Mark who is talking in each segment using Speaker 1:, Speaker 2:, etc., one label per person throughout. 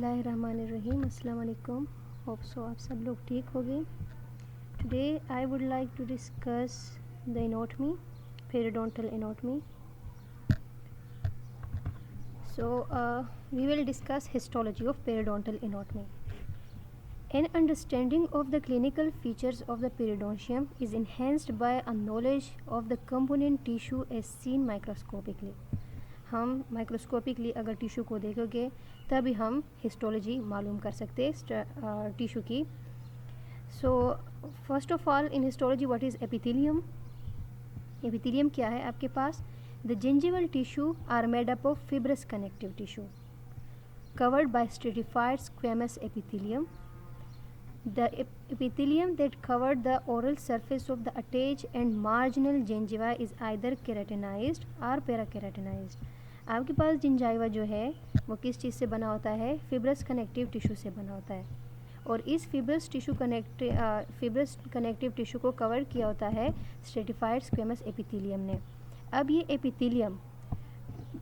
Speaker 1: बिस्मिल्लाहिर्रहमानिर्रहीम अस्सलाम वालेकुम। होप सो आप सब लोग ठीक होंगे। Today I would like to discuss the anatomy, periodontal anatomy. So we will discuss histology of periodontal anatomy. An understanding of the clinical features of the periodontium is enhanced by a knowledge of the component tissue as seen microscopically. हम microscopically अगर tissue को देखोगे तभी हम histology मालूम कर सकते हैं टिश्यू की. So first of all in histology what is epithelium. Epithelium क्या है आपके पास? The gingival tissue are made up of fibrous connective tissue covered by stratified squamous epithelium. The epithelium that covered the oral surface of the attached and marginal gingiva is either keratinized or parakeratinized. आपके पास gingiva जो है वो किस चीज़ से बना होता है? Fibrous connective tissue से बना होता है. और इस फिब्रस कनेक्टिव टिश्यू को कवर किया होता है स्ट्रेटिफाइड स्क्वेमस एपिथेलियम ने. अब ये एपिथेलियम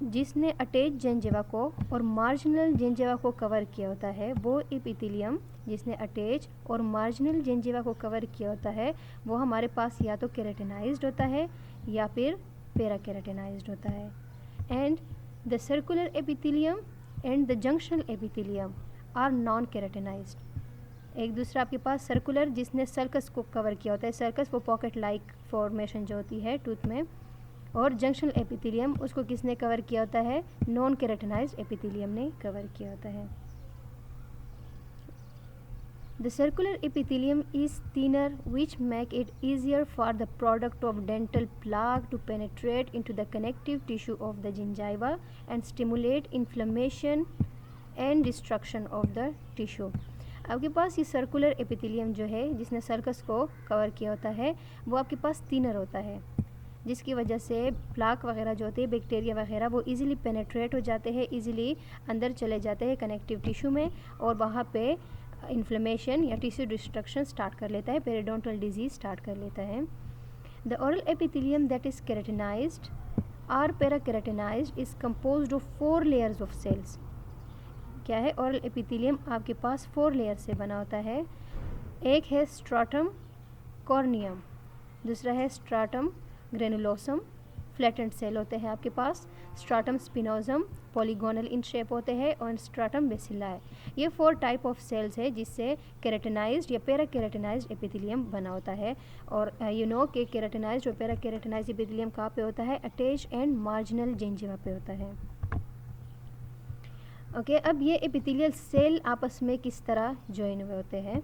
Speaker 1: जिसने अटैच जिंजिवा को और मार्जिनल जिंजिवा को कवर किया होता है, वो एपिथेलियम जिसने अटैच और मार्जिनल जिंजिवा को कवर किया होता है वो हमारे पास या तो केराटिनाइज्ड होता है या फिर पैराकेराटिनाइज्ड होता है. And the sulcular epithelium and the junctional epithelium are non keratinized. एक दूसरा आपके पास सर्कुलर जिसने सर्कस को कवर किया होता है. सर्कस वो पॉकेट लाइक फॉर्मेशन जो होती है टूथ में. और जंक्शनल एपिथेलियम उसको किसने कवर किया होता है? नॉन केराटिनाइज्ड एपिथेलियम ने कवर किया होता है. The circular epithelium is thinner, which make it easier for the product of dental plaque to penetrate into the connective tissue of the gingiva and stimulate inflammation and destruction of the tissue. आपके पास ये circular epithelium जो है जिसने sulcus को cover किया होता है वो आपके पास थिनर होता है, जिसकी वजह से प्लाक वगैरह जो होते हैं, बैक्टीरिया वगैरह, वो इजीली पेनेट्रेट हो जाते हैं, इजीली अंदर चले जाते हैं कनेक्टिव टिश्यू में और वहाँ पे इन्फ्लेमेशन या टिश्यू डिस्ट्रक्शन स्टार्ट कर लेता है, पेरिडोंटल डिजीज स्टार्ट कर लेता है. The oral epithelium that is keratinized और parakeratinized is composed of 4 layers of cells. क्या है? ओरल एपिथेलियम आपके पास 4 लेयर से बना होता है. एक है स्ट्राटम कॉर्नियम, दूसरा है स्ट्राटम ग्रेनुलोसम, फ्लैटेंड सेल होते हैं आपके पास. स्ट्राटम स्पिनोजम पॉलीगोनल इन शेप होते हैं और स्ट्राटम बेसिलाई. ये 4 टाइप ऑफ सेल्स है जिससे केराटिनाइज्ड या पैराकेराटिनाइज्ड एपिथेलियम बना होता है. और यू नो कि केराटिनाइज्ड और पैराकेराटिनाइज्ड एपिथेलियम कहाँ पे होता है? अटैच एंड मार्जिनल जिंजिवा पे होता है. ओके, अब ये एपिथेलियल सेल आपस में किस तरह ज्वाइन हुए होते हैं?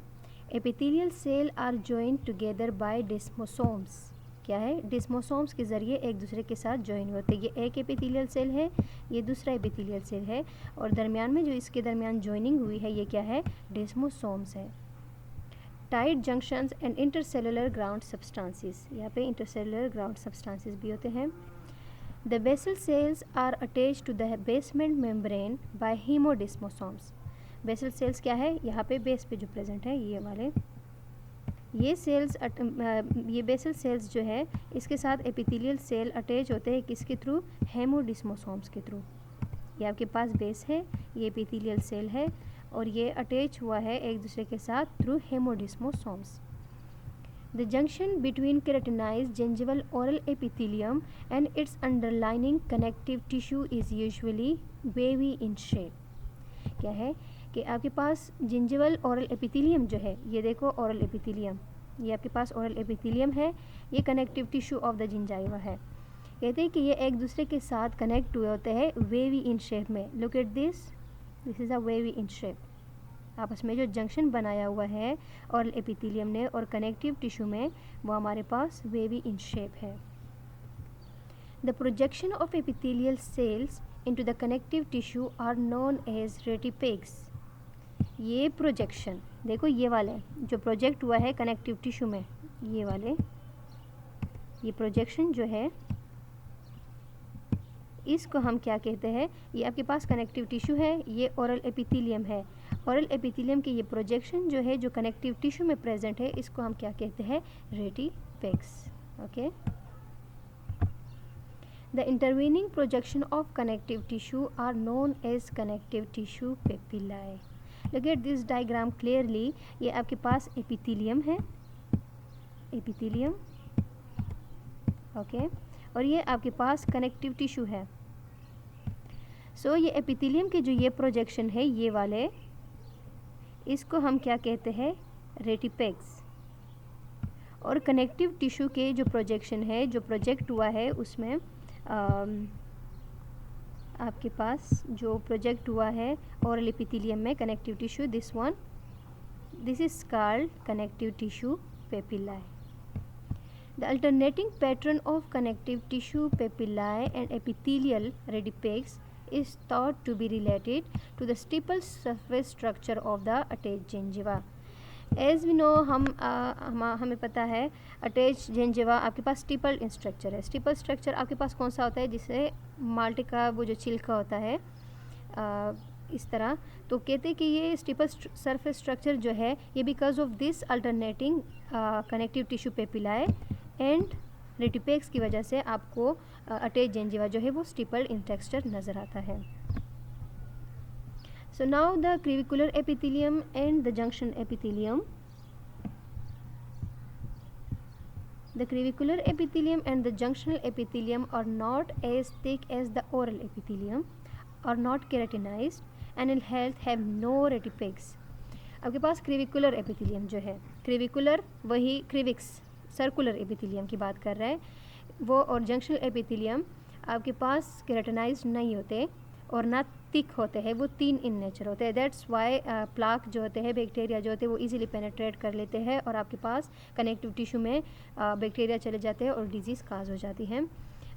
Speaker 1: Epithelial cell are join together by desmosomes. क्या है? डिस्मोसोम्स के ज़रिए एक दूसरे के साथ ज्वाइन होते हैं. ये एक एपिथेलियल सेल है, ये दूसरा एपिथेलियल सेल है और दरमियान में जो इसके दरमियान ज्वाइनिंग हुई है ये क्या है? डिस्मोसोम्स है. Tight junctions and intercellular ground substances. यहाँ पे इंटरसेलुलर ग्राउंड सब्सटेंसेस भी होते हैं. The basal cells are attach to the basement membrane by hemidesmosomes. Basal cells क्या है? यहाँ पे बेस पे जो प्रेजेंट है ये वाले, ये सेल्स ये बेसल सेल्स जो है इसके साथ एपिथेलियल सेल अटैच होते हैं किसके थ्रू? हेमोडिस्मोसोम्स के थ्रू. ये आपके पास बेस है, ये एपिथेलियल सेल है और ये अटैच हुआ है एक दूसरे के साथ through hemidesmosomes. The junction between keratinized gingival oral epithelium and its underlining connective tissue is usually wavy in shape. क्या है कि आपके पास जिंजिवल ओरल एपिथेलियम जो है, ये देखो ओरल एपिथेलियम, ये आपके पास ओरल एपिथेलियम है, ये connective tissue of the gingiva है. कहते हैं कि ये एक दूसरे के साथ कनेक्ट हुए होते हैं वेवी इन शेप में. Look at this is a wavy in shape. आपस में जो जंक्शन बनाया हुआ है ओरल एपिथेलियम ने और कनेक्टिव टिश्यू में वो हमारे पास वेवी इन शेप है. The projection of epithelial cells into the connective tissue are known as rete pegs. ये प्रोजेक्शन देखो, ये वाले जो प्रोजेक्ट हुआ है कनेक्टिव टिश्यू में, ये वाले, ये प्रोजेक्शन जो है इसको हम क्या कहते हैं? ये आपके पास कनेक्टिव टिश्यू है, ये ओरल एपिथेलियम है. ओरल एपिथेलियम के ये प्रोजेक्शन जो है जो कनेक्टिव टिश्यू में प्रेजेंट है इसको हम क्या कहते हैं? Rete pegs. Okay, the intervening projection of connective tissue are known as connective tissue papillae. Look at this diagram clearly. ये आपके पास एपिथेलियम है, एपिथेलियम, ओके, और ये आपके पास कनेक्टिव टिश्यू है। सो ये एपिथेलियम के जो ये प्रोजेक्शन है, ये वाले, इसको हम क्या कहते हैं, रेटिपेक्स। और कनेक्टिव टिश्यू के जो प्रोजेक्शन है, जो प्रोजेक्ट हुआ है, उसमें आपके पास जो प्रोजेक्ट हुआ है ओरल एपिथेलियम में connective tissue, this is called connective tissue papillae. The alternating pattern of connective tissue papillae and epithelial radipex is thought to be related to the stipple surface structure of the attached gingiva. As we know, हमें पता है attach जेंजिवा आपके पास steeple structure है। Steeple structure आपके पास कौन सा होता है, जिससे माल्टे का वो जो छिलका होता है इस तरह, तो कहते हैं कि ये स्टिपल सरफेस स्ट्रक्चर जो है ये because of this alternating connective tissue papillae and rete pegs की वजह से आपको अटैच जेंजिवा जो है वो स्टिपल इन टेक्सचर नज़र आता है। So now the clavicular epithelium and the junction epithelium. The clavicular epithelium and the junctional epithelium are not as thick as the oral epithelium, are not keratinized, and in health have no retipex. आपके पास क्रेविकुलर epithelium जो है, क्रेविकुलर वही क्रेविक्स circular epithelium की बात कर रहा है वो, और जंक्शनल एपिथेलियम आपके पास केराटिनाइज्ड नहीं होते और ना थिक होते हैं, वो तीन इन नेचर होते हैं। दैट्स वाई प्लाक जो होते हैं, बैक्टीरिया जो होते हैं वो इजीली पेनेट्रेट कर लेते हैं और आपके पास कनेक्टिव टिश्यू में बैक्टीरिया चले जाते हैं और डिजीज़ काज हो जाती है,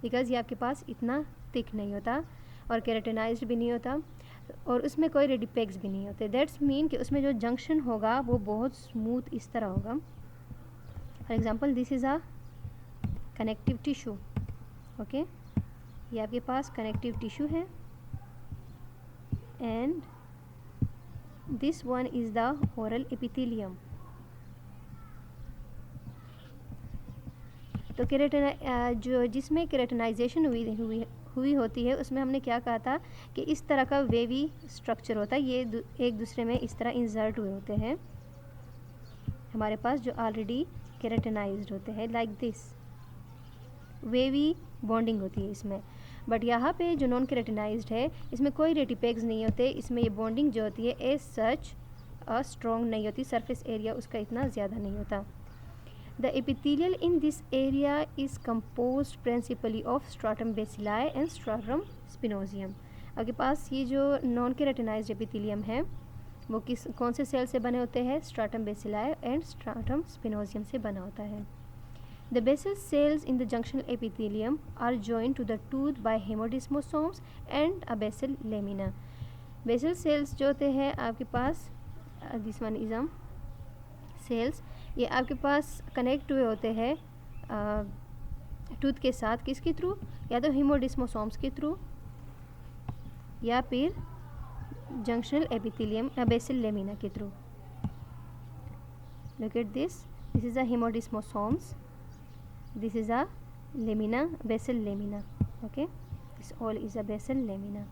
Speaker 1: बिकॉज ये आपके पास इतना थिक नहीं होता और केराटिनाइज्ड भी नहीं होता और उसमें कोई रेडिपेक्स भी नहीं होते। दैट्स मीन कि उसमें जो जंक्शन होगा वो बहुत स्मूथ इस तरह होगा। For example this is a connective tissue, okay, ये आपके पास कनेक्टिव टिश्यू है and this one is the oral epithelium. तो जो जिसमें केराटिनाइजेशन हुई होती है उसमें हमने क्या कहा था कि इस तरह का वेवी स्ट्रक्चर होता है, ये एक दूसरे में इस तरह इंसर्ट हुए होते हैं हमारे पास जो ऑलरेडी केराटिनाइज्ड होते हैं, लाइक दिस वेवी बॉन्डिंग होती है इसमें। बट यहाँ पे जो नॉन केराटिनाइज्ड है इसमें कोई रेटिपेक्स नहीं होते, इसमें ये बॉन्डिंग जो होती है एज सच स्ट्रॉन्ग नहीं होती, सरफेस एरिया उसका इतना ज़्यादा नहीं होता। The epithelial in this area is composed principally of stratum basale and stratum spinosum. आपके पास ये जो नॉन केराटिनाइज्ड एपिथेलियम है वो कौन से सेल से बने होते हैं, स्ट्राटम बेसिलाe एंड स्ट्राटम स्पिनोजियम से बना होता है। The basal cells in the junctional epithelium are joined to the tooth by hemodesmosomes and a basal lamina. Basal cells जो होते हैं आपके पास, this one is cells, ये आपके पास कनेक्ट हुए होते हैं टूथ के साथ, किसके थ्रू, या तो हेमोडेस्मोसोम्स के थ्रू या फिर जंक्शनल एपिथेलियम बेसल लेमिना के through. Look at this, this is a hemodesmosomes, this is a lamina, basal lamina, okay, this all is a basal lamina।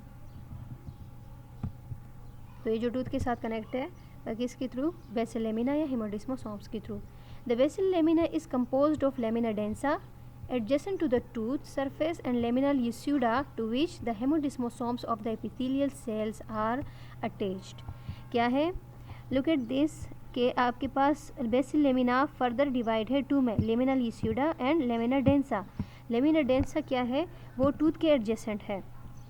Speaker 1: तो ये जो टूथ के साथ कनेक्ट है किसके थ्रू, बेसल लेमिना या हेमोडेस्मोसोम्स के थ्रू। The basal lamina is composed of lamina densa adjacent to the tooth surface and laminal yessuda to which the hemodesmosomes of the epithelial cells are attached। क्या है, look at this कि आपके पास basal lamina further divide है two में, lamina lucida and lamina densa. Lamina densa क्या है, वो टूथ के एडजेसेंट है,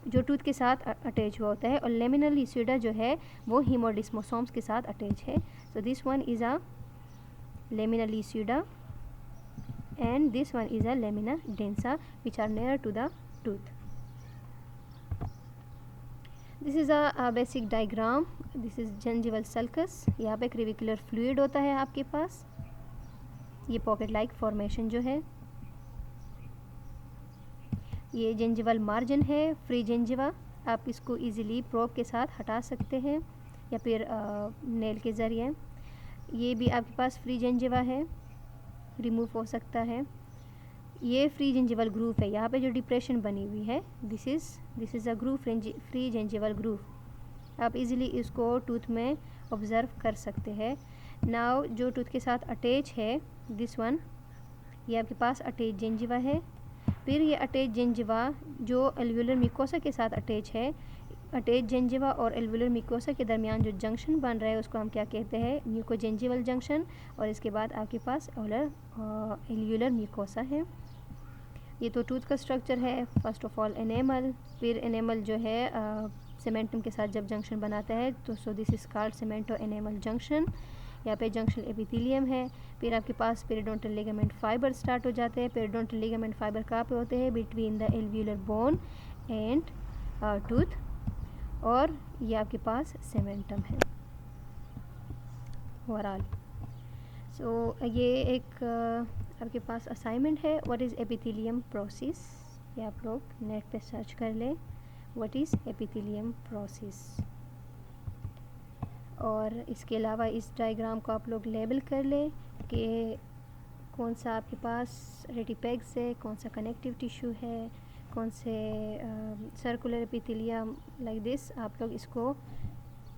Speaker 1: जो टूथ के साथ अटैच हुआ होता है, और लेमिनल यस्यूडा जो है वो हेमोडेस्मोसोम्स के साथ अटैच है। So this one is a lamina lucida and this one is a lamina densa which are near to the tooth. This is a basic diagram. This is gingival sulcus। यहाँ पे क्रेविकुलर फ्लूइड होता है आपके पास, ये pocket like formation जो है, ये जिंजिवल मार्जिन है, फ्री जिंजिवा, आप इसको इजीली प्रोब के साथ हटा सकते हैं या फिर नेल के ज़रिए। ये भी आपके पास फ्री जिंजिवा है, रिमूव हो सकता है। ये फ्री जिंजिवल ग्रूव है, यहाँ पे जो डिप्रेशन बनी हुई है this is a groove, free gingival groove. आप इजीली इसको टूथ में ऑब्ज़र्व कर सकते हैं। नाउ जो टूथ के साथ अटैच है दिस वन, ये आपके पास अटैच जिंजिवा है। फिर ये अटैच जिंजिवा जो एल्वुलर मिकोसा के साथ अटैच है, अटैच जिंजिवा और एल्वुलर मिकोसा के दरमियान जो जंक्शन बन रहा है उसको हम क्या कहते हैं, म्यूकोजिंजिवल जंक्शन। और इसके बाद आपके पास एल्वुलर मिकोसा है। ये तो टूथ का स्ट्रक्चर है। फर्स्ट ऑफ ऑल एनेमल, फिर एनेमल जो है सीमेंटम के साथ जब जंक्शन बनाता है तो so this is called cemento enamel junction. यहाँ पे जंक्शन एपिथेलियम है। फिर आपके पास पेरिडोंटल लिगामेंट फाइबर स्टार्ट हो जाते हैं। पेरिडोंटल लिगामेंट फाइबर कहाँ पे होते हैं, between the alveolar bone and tooth. और ये आपके पास सीमेंटम है ओवरऑल। सो ये एक आपके पास असाइनमेंट है, व्हाट इज़ एपिथेलियम प्रोसेस। ये आप लोग नेट पे सर्च कर लें, व्हाट इज़ एपिथेलियम प्रोसेस। और इसके अलावा इस डायग्राम को आप लोग लेबल कर लें कि कौन सा आपके पास रेटिपेग्स है, कौन सा कनेक्टिव टिश्यू है, कौन से सर्कुलर एपिथेलियम, लाइक दिस आप लोग इसको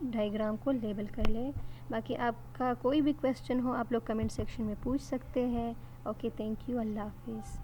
Speaker 1: डायग्राम को लेबल कर लें। बाकी आपका कोई भी क्वेश्चन हो आप लोग कमेंट सेक्शन में पूछ सकते हैं। ओके, थैंक यू, अल्लाह हाफिज़।